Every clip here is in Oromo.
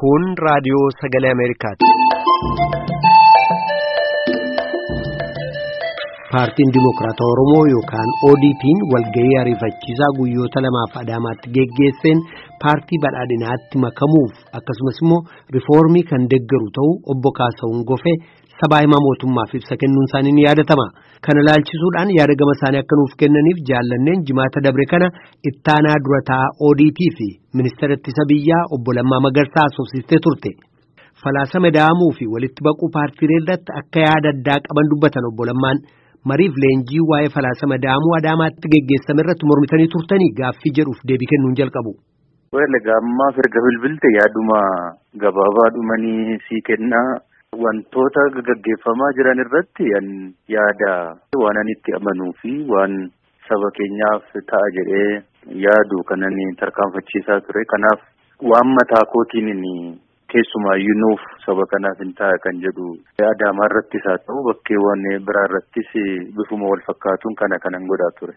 Kun raadiyoo sagalee Ameerikaati. Paartiin Dimokiraatawaa Oromoo yookaan ODP'n walgahii ariifachiisaa guyyoota lamaaf Adaamaatti geggeesseen paartii badhaadhinaatti makamuuf akkasumas immoo riifoormii kan deeggaru ta'uu obbo Kaasahuun Gofee sabaa himaa mootummaaf ibsa kennuun isaanii ni yaadatama. Kana ilaalchisuudhaan yaada gama isaanii akka nuuf kennaniif jaallanneen jimaata dabre kana ittaanaa durataa ODP fi ministeera ittisa biyyaa obbo Lammaa Magarsaa haasofsiistee turte. Falaasama da'amuu fi walitti baquu paartiilee irratti akka yaada addaa qaban dubbatan obbo Lammaan. Mariif leenjii waa'ee falaasama da'amuu Adaamaatti geggeessame irratti mormitanii turtanii gaaffii jedhuuf deebii kennuun jalqabu. Ammaaf erga bilbilte yaaduma gabaabaadhumanii sii kennaa wantoota gaggeeffamaa jiran irratti yaada waan ani itti amanuu fi waan saba keenyaaf ta'a jedhee yaadu kanan tarkaanfachiisaa ture. Kanaaf waan mataa kootiin keessumaayyuu nuuf saba kanaaf hin ta'a kan jedhu Adaamaa irrattis haa ta'u bakkeewwan biraa irrattis bifuma wal fakkaatuun kanan godhaa ture.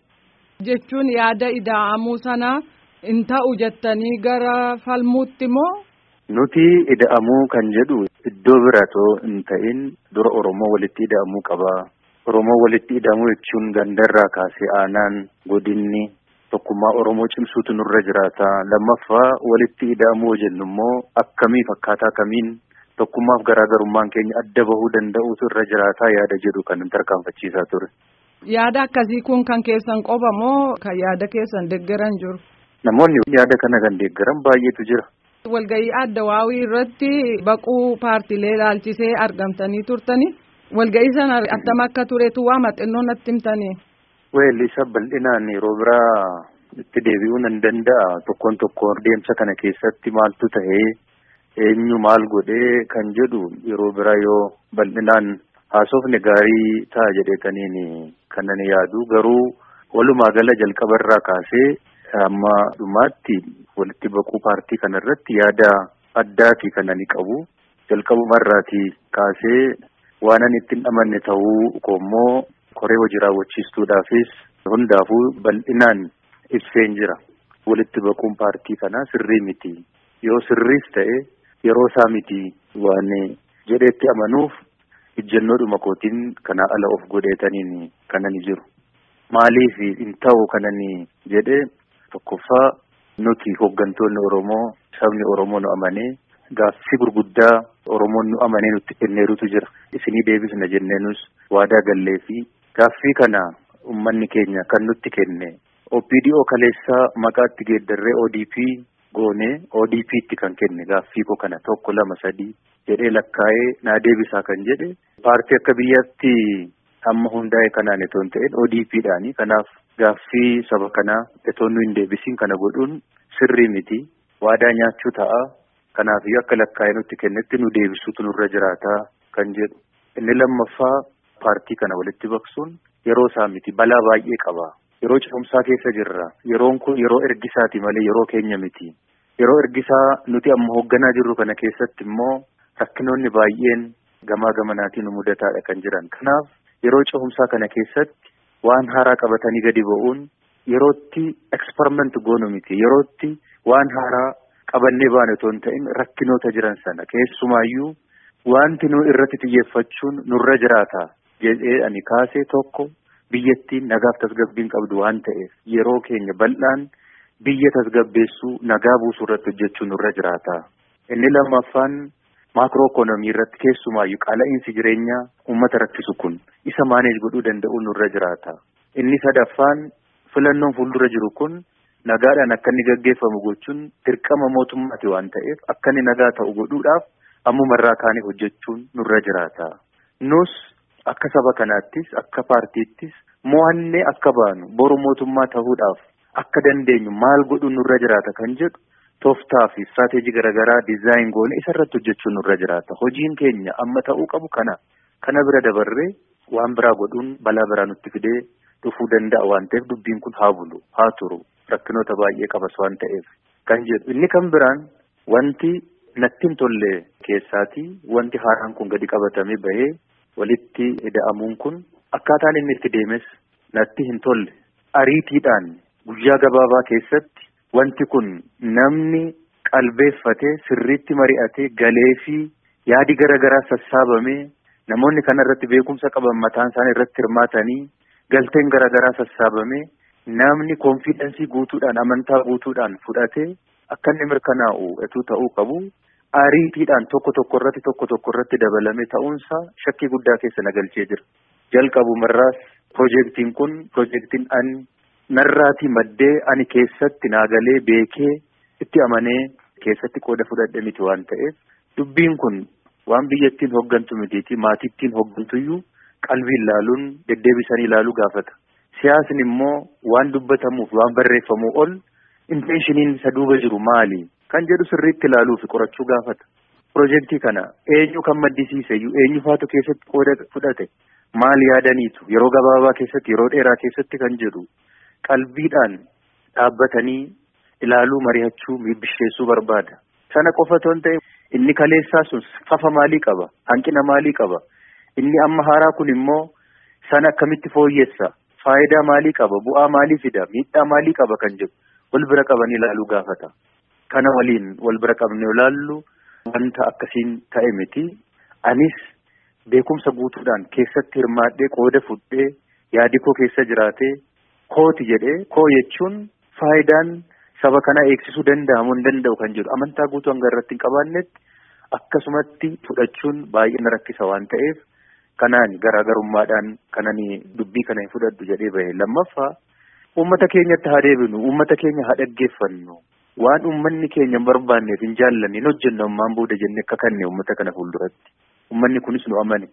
Jechuun yaada ida'amuu sana hin ta'u jettanii gara falmuutti moo? Nuti ida'amuu kan jedhu iddoo biratoo hin ta'in dura Oromoo walitti ida'amuu qaba. Oromoo walitti ida'amuu jechuun gandarraa kaasee aanaan godinni tokkummaa Oromoo cimsuutu nurra jiraata. Lammaffaa walitti ida'amuu jennu immoo akkamiif akkaataa kamiin tokkummaaf garaagarummaan keenya adda bahuu danda'uutu irra jiraata yaada jedhu kan tarkaanfachiisaa ture. Yaada akkasii kun kan keessan qofa moo kan yaada keessan deeggaran jiru? Namoonni yaada kana kan deeggaran baay'eetu jira. Walgahii Addawaawii irratti baquu paartiilee ilaalchisee argamtanii turtanii walgahii sana attam akka turetu waa maxxannoo natti himtanii. Isa bal'inaan yeroo biraa itti deebi'uu nan danda'a. Tokkoon deemsa kana keessatti maaltu ta'ee eenyu maal godhee kan jedhu yeroo biraa yoo bal'inaan haasofne gaarii ta'a jedheetaniin kanan yaadu. Garuu walumaa gala jalqabarraa kaasee amma dhumaatti walitti baquu paartii kanarratti yaada addaati kan ani qabu. Jalqabumarraatii kaasee waan ani ittiin amanne ta'uu koommoo koree hojii raawwachiistuudhaafis hundaafuu bal'inaan ibseen jira. Walitti baquun paartii kanaa sirrii miti. Yoo sirriis ta'e yeroo isaa miti waan jedheetti amanuuf ijjennoodhuma kootiin kanaa ala of godheetaniin kanani jiru. Maaliif hin ta'u kanani jedhee tokkoffaa nuti hooggantoonni Oromoo sabni Oromoo nu amanee gaaffii gurguddaa Oromoon nu amanee nutti kenneerutu jira. Isinii deebisna jenneenus waadaa gallee fi gaaffii kana uummanni keenya kan nutti kenne OPDO kaleessaa maqaatti geeddarree ODP goonee ODP'tti kan kenne gaaffii koo kana 1 2 3 jedhee lakkaa'ee naa deebisaa kan jedhe paartii akka biyyaatti amma hundaa'e kanaan etoon ta'een ODP'dhaani. Kanaaf gaaffii saba kanaa etoon nu hin deebisiin kana godhuun sirrii miti. Waadaa nyaachuu ta'a. Kanaaf akka lakkaa'ee nutti kennetti nu deebisuutu nurra jiraata kan jedhu. Inni lammaffaa paartii kana walitti baqsuun yeroo isaa miti. Balaa baay'ee qaba. Yeroo cimsaa keessa jirra. Yeroon kun yeroo ergisaati malee yeroo keenya miti. Yeroo ergisaa nuti amma hoogganaa jirru kana keessatti immoo rakkinoonni baay'een gamaa gamanaatiin nu mudataadha kan jiran. Kanaaf yeroo cimsaa kana keessatti waan haaraa qabatanii gadi ba'uun yerootti eksperiment goonu miti. Yerootti waan haaraa qabannee baane otoo hin ta'in rakkinoota jiran sana keessumaayyuu wanti nu irratti xiyyeeffachuun nurra jiraata jedhee ani kaasee tokko biyyattiin nagaaf tasgabbiin qabdu waan ta'eef yeroo keenya bal'aan biyya tasgabbeessuu nagaa buusuu irratti hojjechuu nurra jiraata. Inni lammaffaan maakiroo ikoonoomii irratti keessumaayyuu qaala'insi jireenyaa uummata rakkisu kun isa maaneej godhuu danda'uu nurra jiraata. Inni sadaffaan filannoon fuuldura jiru kun nagaadhaan akka inni gaggeeffamu gochuun dirqama mootummaati waan ta'eef akka inni nagaa ta'u godhuudhaaf ammumarraa kaanee hojjechuun nurra jiraata. Nus akka saba kanaattis akka paartiittis mo'annee akka baanu boru mootummaa ta'uudhaaf akka dandeenyu maal godhuun nurra jiraata kan jedhu tooftaa fi istirateejii garaagaraa dizaayin goone isarratti hojjechuun nurra jiraata. Hojiin keenya amma ta'uu qabu kana bira dabarree waan biraa godhuun balaa biraa nutti fidee dhufuu danda'a waan ta'eef dubbiin kun haa bulu haa turu. Rakkinoota baay'ee qabas waan ta'eef kan jedhu. Inni kan biraan wanti natti hin tolle keessaati wanti haaraan kun gadi qabatamee bahee walitti ida'amuun kun akkaataan inni itti deemes natti hin tolle. Ariitiidhaan guyyaa gabaabaa keessatti wanti kun namni qalbeeffatee sirriitti mari'atee galee fi yaadi garaagaraa sassaabamee namoonni kana irratti beekumsa qaban mataan isaanii irratti hirmaatanii galteen garaagaraa sassaabamee namni koonfidensii guutuudhaan amantaa guutuudhaan fudhatee akka inni mirkanaa'u etuu ta'uu qabu. Ariitiidhaan tokko irratti dabalame ta'uunsaa shakkii guddaa keessa na galchee jira. Jalqabumarraas piroojeektiin kun piroojeektiin ani narraatii maddee ani keessatti naagalee beekee itti amanee keessatti qooda fudhadhe miti waan ta'eef dubbiin kun waan biyyattiin hoggantu mitiitii maatittiin hoggantuyyuu qalbiin laaluun deddeebisanii laaluu gaafata. Siyaasni immoo waan dubbatamuuf waan barreeffamuu ol inteenshiniin isa duuba jiru maali kan jedhu sirriitti ilaaluu fi qorachuu gaafata. Piroojeektii kana eenyu kan maddisiiseyyuu eenyu faatu keessatti qooda fudhate maal yaadaniitu yeroo gabaabaa keessatti yeroo dheeraa keessatti kan jedhu qalbiidhaan dhaabbatanii ilaaluu mari'achuu mibbisheessuu barbaada. Sana qofa otoo hin ta'in inni kaleessaa sun fafa maalii qaba hanqina maalii qaba inni amma haaraa kun immoo sana akkamitti fooyyessa faayidaa maalii qaba bu'aa maalii fida miidhaa maalii qaba kan jedhu wal bira qabanii ilaaluu gaafata. Kana waliin wal bira qabnee ilaallu wanta akkasiin ta'e miti. Anis beekumsa guutuudhaan keessatti hirmaadhee qooda fudhee yaadi koo keessa jiraatee kooti jedhee koo jechuun faayidaan saba kana eegsisuu danda'amuu hin danda'u kan jedhu amantaa guutuu hanga irratti hin qabaannetti akkasumatti fudhachuun baay'ee na rakkisa waan ta'eef kanaan garaagarummaadhaan kanani dubbii kana hin fudhadhu jedhee bahe. Lammaffaa uummata keenyatti haa deebinu, uummata keenya haa dhaggeeffannu. Waan uummanni keenya hin barbaanneef hin jaallanne hin hojjennu ammaan booda jennee akka kanne uummata kana fuulduratti. Uummanni kunis nu amane.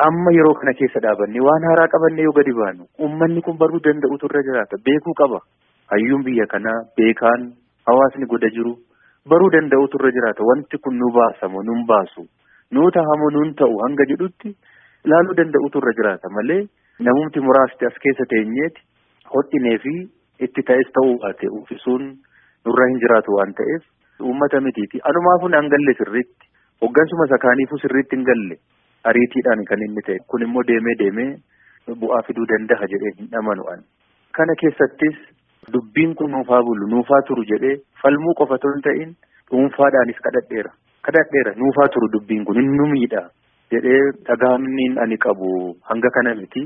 Amma yeroo kana keessa dhaabannee waan haaraa qabannee yoo gadi baanu uummanni kun baruu danda'utu irra jiraata. Beekuu qaba. Hayyuun biyya kanaa beekaan hawaasni goda jiru baruu danda'utu irra jiraata. Wanti kun nu baasamu nun baasu nu tahamu nun ta'u hanga jedhutti ilaaluu danda'utu irra jiraata malee namumti muraasti as keessa teenyeeti hodhinee fi itti ta'es ta'uu baate uffisuun nurra hin jiraatu waan ta'eef uummata mitiiti. Anumaafuu hin galle sirriitti hoggansuma sakaaniifuu sirriitti hin galle ariitiidhaan kan inni ta'e kun immoo deemee bu'aa fiduu danda'a jedhee hin amanu. Kana keessattis dubbiin kun nuufaa bulu nuufaa turu jedhee falmuu qofa otoo hin ta'in dhuunfaadhaanis kadhadheera nuufaa turu dubbiin kun hin nu miidha jedhee dhagahamniin ani qabu hanga kana miti.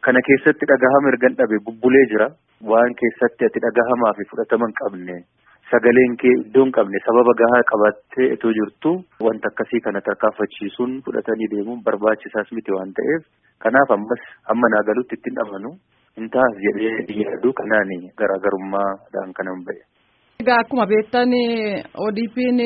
Kana keessatti dhagahama ergan dhabe bubbulee jira. Waan keessatti ati dhagahamaa fi fudhatama hin qabne sagaleen kee iddoo hin qabne sababa gahaa qabattee itoo jirtu wanta akkasii kana tarkaanfachiisuun fudhatanii deemuun barbaachisaas miti waan ta'eef kanaaf ammas amma naa galutti ittiin amanu hin taas jedhee yaadu kanaan garaagarummaadhaan kanan ba'e. Egaa akkuma beektan ODP'n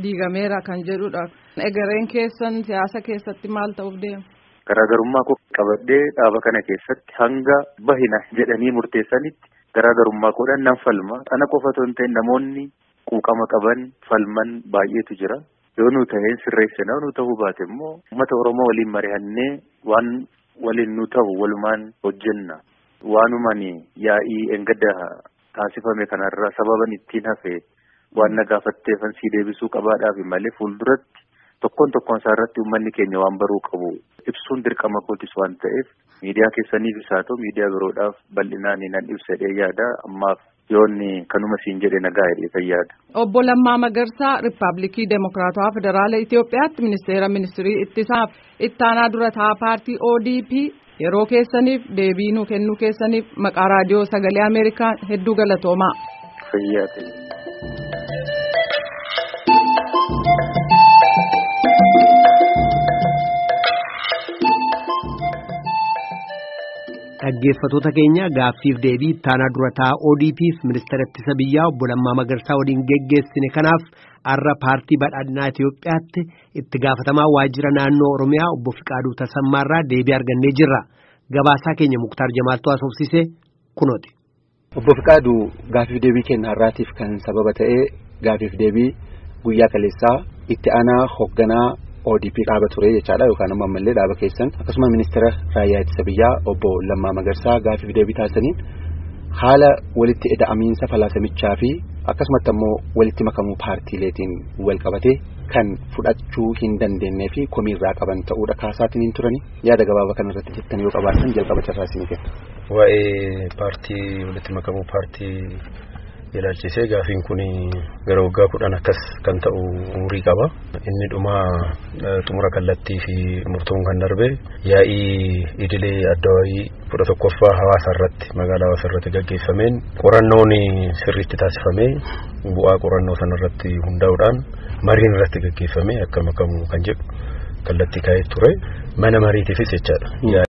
diigameera kan jedhudha. Egereen keessan siyaasa keessatti maal ta'uuf deema? Garaagarummaa koo qabadhee dhaaba kana keessatti hanga bahina jedhanii murteessanitti garaagarummaa koodhaan nan falma. Ana qofa otoo hin ta'in namoonni quuqama qaban falman baay'eetu jira. Yoo nu ta'een sirreessina nu ta'uu baate immoo uummata Oromoo waliin mari'annee waan waliin nu ta'u walumaan hojjenna. Waanumaan yaa'ii engadda taasifame kanarraa sababan ittiin hafe waan na gaafatteefan sii deebisuu qabaadhaaf malee fuulduratti tokkoon isaa irratti uummanni keenya waan baruu qabu ibsuun dirqama kootis waan ta'eef miidiyaa keessaniifis haa ta'u miidiyaa biroodhaaf bal'inaan nan ibsadhee yaada ammaaf yoonni kanuma siin jedhe nagaa jedhee yaada. Obbo Lammaa Magarsaa Riippaabilikii Demokiraatawaa Federaala Itoophiyaatti ministirii ittisaaf ittaanaa dura taa'aa paartii ODP yeroo keessaniif deebii nuu kennuu keessaniif maqaa raadiyoo sagalee Ameerikaa hedduu galatoomaa. Fayyaa ta'e. Dhaggeeffattoota keenya gaaffiif deebii ittaanaa dura taa'aa ODP'f ministeera ittisa biyyaa obbo Lammaa Magarsaa waliin geggeessine kanaaf har'a paartii badhaadhinaa Itoophiyaatti itti gaafatamaa waajjira naannoo Oromiyaa obbo Fiqaaduu Tasammaarraa deebii argannee jirra. Gabaasaa keenya Muktaar Jamaaltu haasofsiise kunooti. Obbo Fiqaaduu gaaffiif deebii kenna har'aatiif kan sababa ta'e gaaffiif deebii guyyaa kaleessaa itti aanaa hoogganaa ODP dhaaba ture jechaadha yookaan ammallee dhaaba keessan akkasuma ministeera raayyaa ittisa biyyaa obbo Lammaa Magarsaa gaaffiif deebii taasisaniin haala walitti ida'amiinsa falaasamichaa fi akkasumatti ammoo walitti makamuu paartiileetiin wal qabatee kan fudhachuu hin dandeenyee fi komiirraa qaban ta'uudha kaasaatiin hin turani yaada gabaabaa kanarratti jettan yoo qabaatan jalqaba carraa isinii kenna. Waa'ee paartii walitti makamuu paartii ilaalchisee gaafiin kun gara waggaa 10 akkas kan ta'u umurii qaba. Inni xumura kallattii fi murtoon kan darbe yaa'ii idilee addawaayii 11ffaa hawaasa irratti magaalaa hawaasa irratti gaggeeffameen qorannoon sirriitti taasifamee bu'aa qorannoo sana irratti hundaa'uudhaan mariin irratti gaggeeffamee akka makamu kan jedhu kallattii kaa'ee ture mana mariitiifis jechaadha.